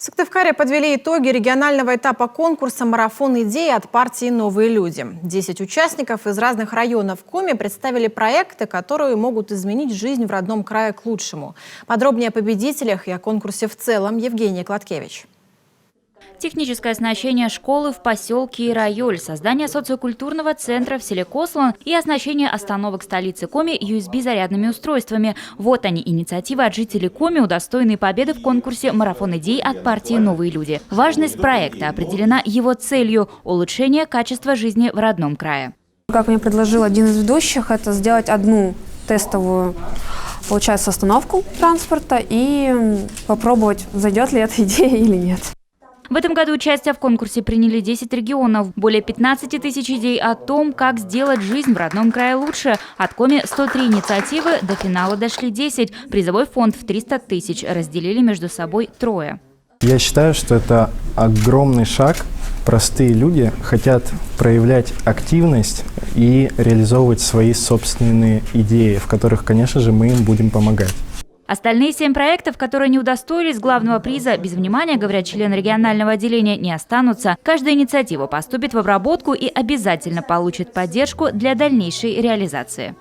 В Сыктывкаре подвели итоги регионального этапа конкурса «Марафон идей» от партии «Новые люди». 10 участников из разных районов Коми представили проекты, которые могут изменить жизнь в родном крае к лучшему. Подробнее о победителях и о конкурсе в целом Евгения Кладкевич. Техническое оснащение школы в поселке Ирайоль, создание социокультурного центра в селе Кослан и оснащение остановок столицы Коми USB-зарядными устройствами. Вот они, инициативы от жителей Коми, удостоенные победы в конкурсе «Марафон идей» от партии «Новые люди». Важность проекта определена его целью – улучшение качества жизни в родном крае. Как мне предложил один из ведущих, это сделать одну тестовую, получается, остановку транспорта и попробовать, зайдет ли эта идея или нет. В этом году участие в конкурсе приняли 10 регионов. Более 15 тысяч идей о том, как сделать жизнь в родном крае лучше. От Коми 103 инициативы, до финала дошли 10. Призовой фонд в 300 тысяч разделили между собой трое. Я считаю, что это огромный шаг. Простые люди хотят проявлять активность и реализовывать свои собственные идеи, в которых, конечно же, мы им будем помогать. Остальные 7 проектов, которые не удостоились главного приза, без внимания, говорят члены регионального отделения, не останутся. Каждая инициатива поступит в обработку и обязательно получит поддержку для дальнейшей реализации.